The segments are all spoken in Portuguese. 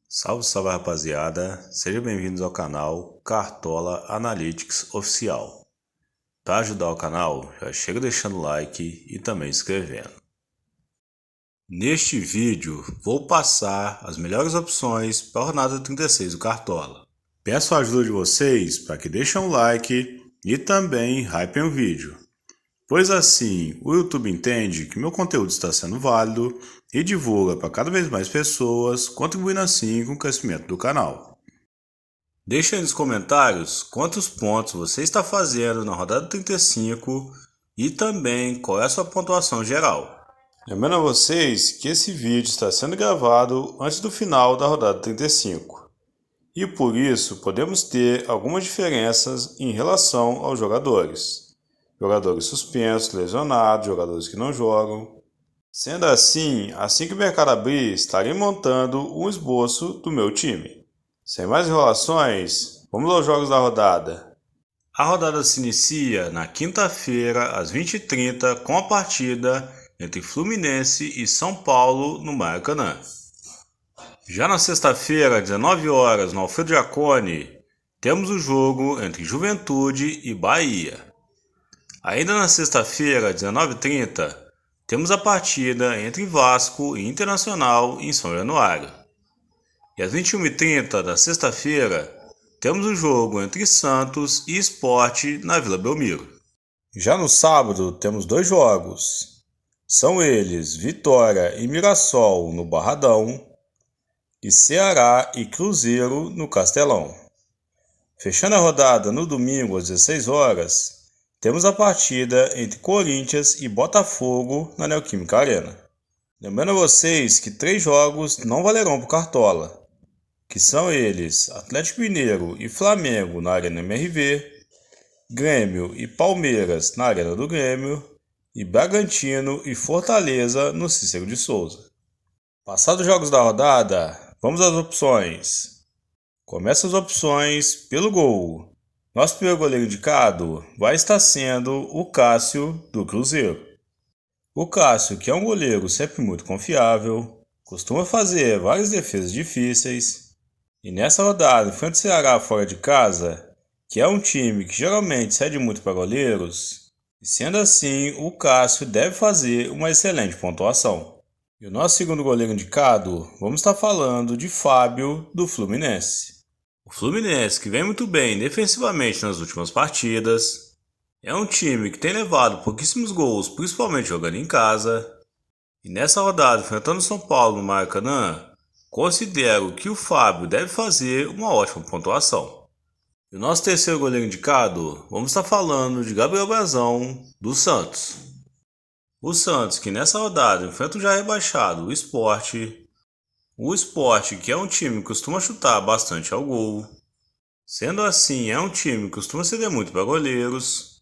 Salve, salve rapaziada, sejam bem-vindos ao canal Cartola Analytics Oficial. Para ajudar o canal, já chega deixando like e também se inscrevendo. Neste vídeo, vou passar as melhores opções para a rodada 36 do Cartola. Peço a ajuda de vocês para que deixem um like e também hypem o vídeo, pois assim o YouTube entende que meu conteúdo está sendo válido e divulga para cada vez mais pessoas, contribuindo assim com o crescimento do canal. Deixe aí nos comentários quantos pontos você está fazendo na rodada 35 e também qual é a sua pontuação geral. Lembrando a vocês que esse vídeo está sendo gravado antes do final da rodada 35 e por isso podemos ter algumas diferenças em relação aos jogadores. Jogadores suspensos, lesionados, jogadores que não jogam. Sendo assim, assim que o mercado abrir, estarei montando um esboço do meu time. Sem mais enrolações, vamos aos jogos da rodada. A rodada se inicia na quinta-feira, às 20h30, com a partida entre Fluminense e São Paulo no Maracanã. Já na sexta-feira, às 19 horas, no Alfredo Jaconi, temos o jogo entre Juventude e Bahia. Ainda na sexta-feira, às 19h30, temos a partida entre Vasco e Internacional em São Januário. E às 21h30 da sexta-feira, temos o jogo entre Santos e Sport na Vila Belmiro. Já no sábado, temos dois jogos. São eles Vitória e Mirassol no Barradão e Ceará e Cruzeiro no Castelão. Fechando a rodada no domingo às 16 horas, temos a partida entre Corinthians e Botafogo na Neoquímica Arena. Lembrando a vocês que 3 jogos não valerão por Cartola, que são eles Atlético Mineiro e Flamengo na Arena MRV, Grêmio e Palmeiras na Arena do Grêmio e Bragantino e Fortaleza no Cícero de Souza. Passados os jogos da rodada, vamos às opções. Começa as opções pelo gol. Nosso primeiro goleiro indicado vai estar sendo o Cássio do Cruzeiro. O Cássio, que é um goleiro sempre muito confiável, costuma fazer várias defesas difíceis, e nessa rodada enfrenta o Ceará fora de casa, que é um time que geralmente cede muito para goleiros, e sendo assim, o Cássio deve fazer uma excelente pontuação. E o nosso segundo goleiro indicado, vamos estar falando de Fábio do Fluminense. O Fluminense, que vem muito bem defensivamente nas últimas partidas, é um time que tem levado pouquíssimos gols, principalmente jogando em casa. E nessa rodada, enfrentando o São Paulo no Maracanã, considero que o Fábio deve fazer uma ótima pontuação. E o nosso terceiro goleiro indicado, vamos estar falando de Gabriel Brazão, do Santos. O Santos, que nessa rodada enfrenta o já rebaixado, o Sport. O Sport, que é um time que costuma chutar bastante ao gol. Sendo assim, é um time que costuma ceder muito para goleiros.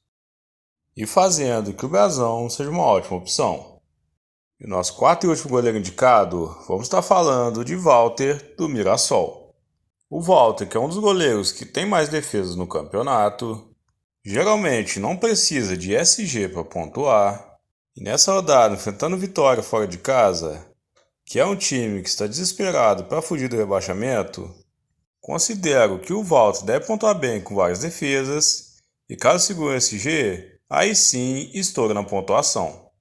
E fazendo que o Brazão seja uma ótima opção. E o nosso quarto e último goleiro indicado, vamos estar falando de Walter do Mirassol. O Walter, que é um dos goleiros que tem mais defesas no campeonato, geralmente não precisa de SG para pontuar. E nessa rodada, enfrentando Vitória fora de casa, que é um time que está desesperado para fugir do rebaixamento, considero que o Walter deve pontuar bem com várias defesas, e caso segure esse G, aí sim estoura na pontuação.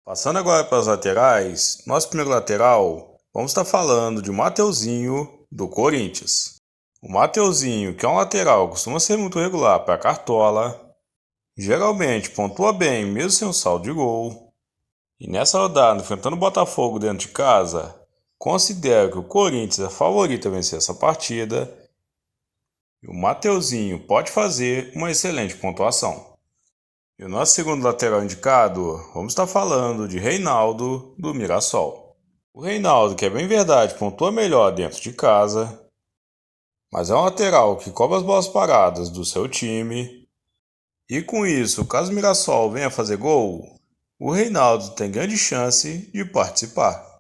Passando agora para as laterais, nosso primeiro lateral, vamos estar falando de Mateuzinho do Corinthians. O Mateuzinho, que é um lateral, costuma ser muito regular para a Cartola, geralmente pontua bem mesmo sem um saldo de gol. E nessa rodada, enfrentando o Botafogo dentro de casa, considero que o Corinthians é favorito a vencer essa partida e o Mateuzinho pode fazer uma excelente pontuação. E o nosso segundo lateral indicado, vamos estar falando de Reinaldo do Mirassol. O Reinaldo, que é bem verdade, pontua melhor dentro de casa, mas é um lateral que cobra as bolas paradas do seu time. E com isso, caso o Mirassol venha fazer gol, o Reinaldo tem grande chance de participar.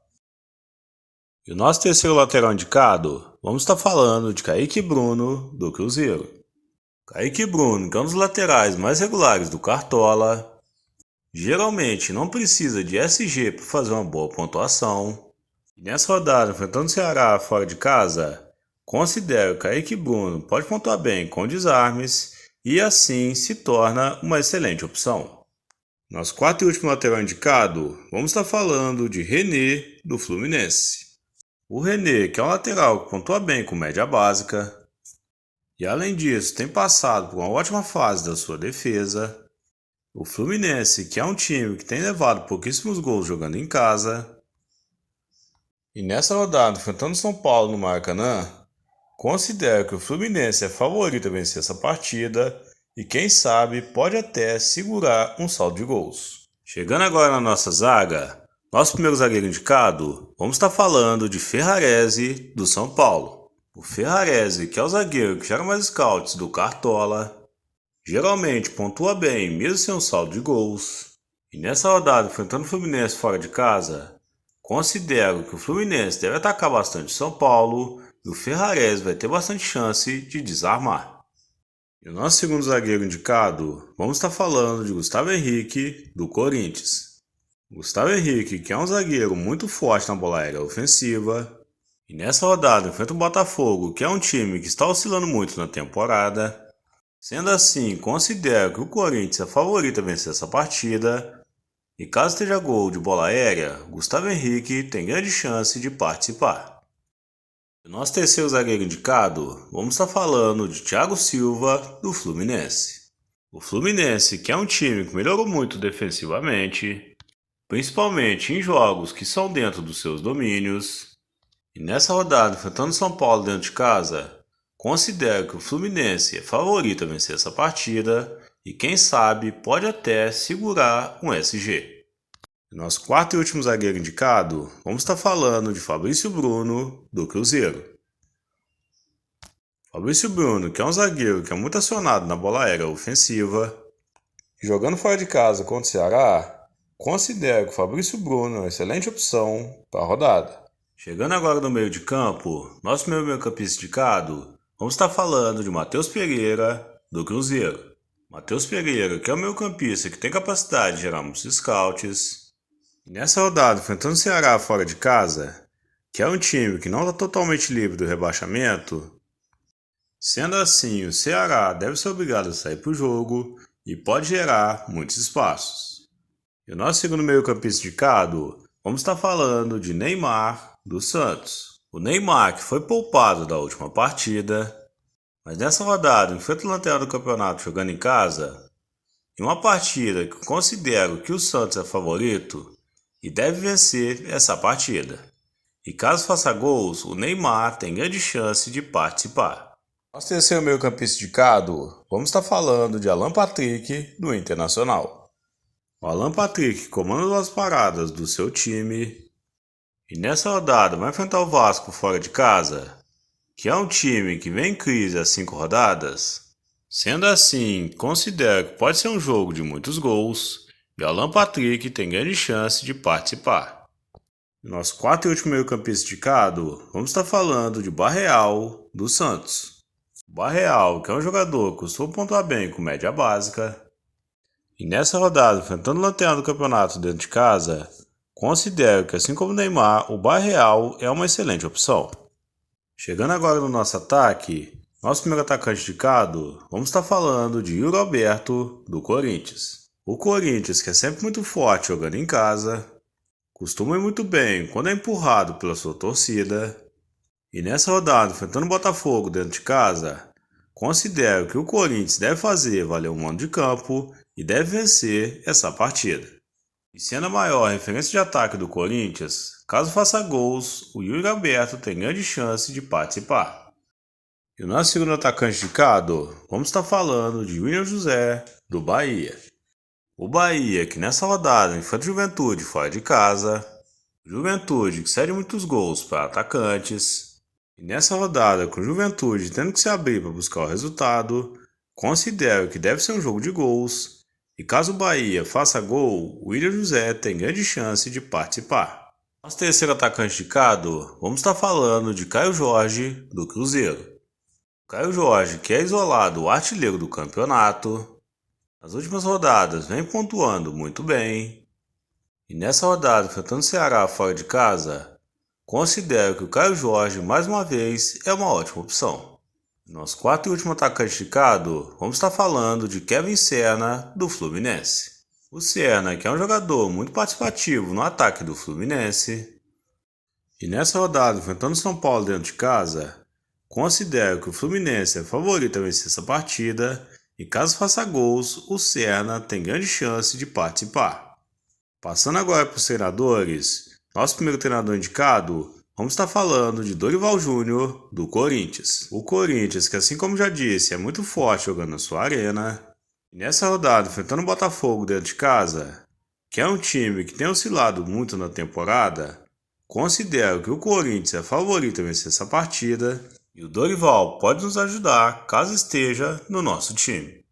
E o nosso terceiro lateral indicado, vamos estar falando de Kaique Bruno do Cruzeiro. Kaique Bruno, que é um dos laterais mais regulares do Cartola, geralmente não precisa de SG para fazer uma boa pontuação. E nessa rodada, enfrentando o Ceará fora de casa, considero que Kaique Bruno pode pontuar bem com desarmes e assim se torna uma excelente opção. Nosso quarto e último lateral indicado, vamos estar falando de René, do Fluminense. O René, que é um lateral que pontua bem com média básica, e além disso tem passado por uma ótima fase da sua defesa. O Fluminense, que é um time que tem levado pouquíssimos gols jogando em casa. E nessa rodada, enfrentando São Paulo no Maracanã, considero que o Fluminense é favorito a vencer essa partida e quem sabe pode até segurar um saldo de gols. Chegando agora na nossa zaga, nosso primeiro zagueiro indicado, vamos estar falando de Ferrarese, do São Paulo. O Ferrarese, que é o zagueiro que gera mais scouts do Cartola, geralmente pontua bem mesmo sem um saldo de gols. E nessa rodada, enfrentando o Fluminense fora de casa, considero que o Fluminense deve atacar bastante São Paulo e o Ferrarese vai ter bastante chance de desarmar. E o nosso segundo zagueiro indicado, vamos estar falando de Gustavo Henrique, do Corinthians. Gustavo Henrique, que é um zagueiro muito forte na bola aérea ofensiva, e nessa rodada enfrenta o Botafogo, que é um time que está oscilando muito na temporada. Sendo assim, considero que o Corinthians é favorito a vencer essa partida, e caso esteja gol de bola aérea, Gustavo Henrique tem grande chance de participar. O nosso terceiro zagueiro indicado, vamos estar falando de Thiago Silva, do Fluminense. O Fluminense, que é um time que melhorou muito defensivamente, principalmente em jogos que são dentro dos seus domínios, e nessa rodada enfrentando São Paulo dentro de casa, considero que o Fluminense é favorito a vencer essa partida e quem sabe pode até segurar um SG. Nosso quarto e último zagueiro indicado, vamos estar falando de Fabrício Bruno, do Cruzeiro. Fabrício Bruno, que é um zagueiro que é muito acionado na bola aérea ofensiva, e jogando fora de casa contra o Ceará, considero que Fabrício Bruno é uma excelente opção para a rodada. Chegando agora no meio de campo, nosso meio-campista indicado, vamos estar falando de Matheus Pereira, do Cruzeiro. Matheus Pereira, que é um meio-campista que tem capacidade de gerar muitos scouts. E nessa rodada, enfrentando o Ceará fora de casa, que é um time que não está totalmente livre do rebaixamento, sendo assim, o Ceará deve ser obrigado a sair para o jogo e pode gerar muitos espaços. E o nosso segundo meio-campista indicado, vamos estar falando de Neymar, do Santos. O Neymar, que foi poupado da última partida, mas nessa rodada enfrenta o lanterna do campeonato jogando em casa, em uma partida que considero que o Santos é favorito e deve vencer essa partida. E caso faça gols, o Neymar tem grande chance de participar. Nosso terceiro meio-campista indicado, vamos estar falando de Alan Patrick, do Internacional. O Alan Patrick comanda as paradas do seu time e nessa rodada vai enfrentar o Vasco fora de casa, que é um time que vem em crise há 5 rodadas. Sendo assim, considero que pode ser um jogo de muitos gols e Alan Patrick tem grande chance de participar. Nosso quarto e último meio-campista indicado, vamos estar falando de Barreal, do Santos. Barreal, que é um jogador que costuma pontuar bem com média básica, e nessa rodada, enfrentando o lanterna do campeonato dentro de casa, considero que, assim como o Neymar, o Barreal é uma excelente opção. Chegando agora no nosso ataque, nosso primeiro atacante indicado, vamos estar falando de Yuri Alberto, do Corinthians. O Corinthians, que é sempre muito forte jogando em casa, costuma ir muito bem quando é empurrado pela sua torcida, e nessa rodada, enfrentando o Botafogo dentro de casa, considero que o Corinthians deve fazer valer o mando de campo e deve vencer essa partida. E sendo a maior referência de ataque do Corinthians, caso faça gols, o Yuri Alberto tem grande chance de participar. E o nosso segundo atacante indicado, vamos estar falando de William José, do Bahia. O Bahia, que nessa rodada enfrenta o Juventude fora de casa, Juventude que cede muitos gols para atacantes, e nessa rodada com o Juventude tendo que se abrir para buscar o resultado, considero que deve ser um jogo de gols, e caso o Bahia faça gol, o William José tem grande chance de participar. Nosso terceiro atacante indicado, vamos estar falando de Caio Jorge, do Cruzeiro. Caio Jorge, que é isolado o artilheiro do campeonato, nas últimas rodadas vem pontuando muito bem, e nessa rodada enfrentando o Ceará fora de casa, considero que o Caio Jorge, mais uma vez, é uma ótima opção. Nosso quarto e último atacante indicado, vamos estar falando de Kevin Serna, do Fluminense. O Serna, que é um jogador muito participativo no ataque do Fluminense, e nessa rodada, enfrentando o São Paulo dentro de casa, considero que o Fluminense é favorito a vencer essa partida e caso faça gols, o Serna tem grande chance de participar. Passando agora para os treinadores, nosso primeiro treinador indicado, vamos estar falando de Dorival Júnior, do Corinthians. O Corinthians, que assim como já disse, é muito forte jogando na sua arena, e nessa rodada, enfrentando o Botafogo dentro de casa, que é um time que tem oscilado muito na temporada, considero que o Corinthians é favorito a vencer essa partida e o Dorival pode nos ajudar caso esteja no nosso time.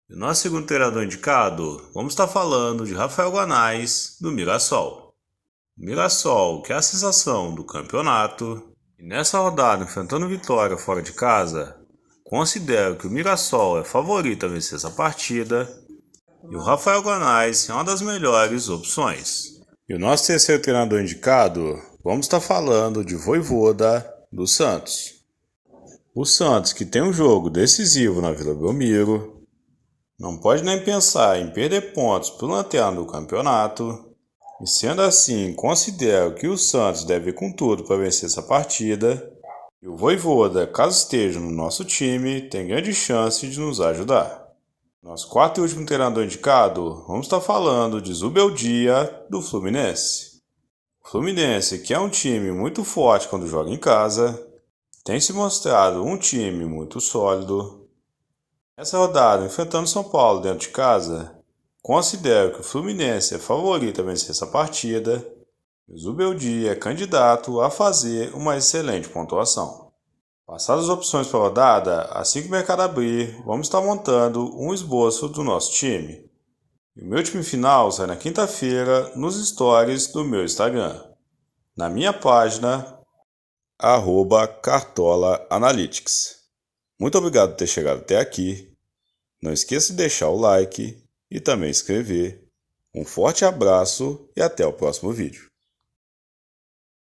E o nosso segundo treinador indicado, vamos estar falando de Rafael Guanais, do Mirassol. O Mirassol, que é a sensação do campeonato, e nessa rodada enfrentando Vitória fora de casa, considero que o Mirassol é favorito a vencer essa partida e o Rafael Guanais é uma das melhores opções. E o nosso terceiro treinador indicado, vamos estar falando de Vojvoda, do Santos. O Santos, que tem um jogo decisivo na Vila Belmiro, não pode nem pensar em perder pontos para o lanterna do campeonato, e sendo assim, considero que o Santos deve ir com tudo para vencer essa partida, e o Vojvoda, caso esteja no nosso time, tem grande chance de nos ajudar. Nosso quarto e último treinador indicado, vamos estar falando de Zubeldia, do Fluminense. O Fluminense, que é um time muito forte quando joga em casa, tem se mostrado um time muito sólido. Nessa rodada, enfrentando São Paulo dentro de casa, considero que o Fluminense é favorito a vencer essa partida e o Zubeldia é candidato a fazer uma excelente pontuação. Passadas as opções para a rodada, assim que o mercado abrir, vamos estar montando um esboço do nosso time. E o meu time final sai na quinta-feira nos stories do meu Instagram, na minha página @Cartola Analytics. Muito obrigado por ter chegado até aqui. Não esqueça de deixar o like e também inscrever. Um forte abraço e até o próximo vídeo.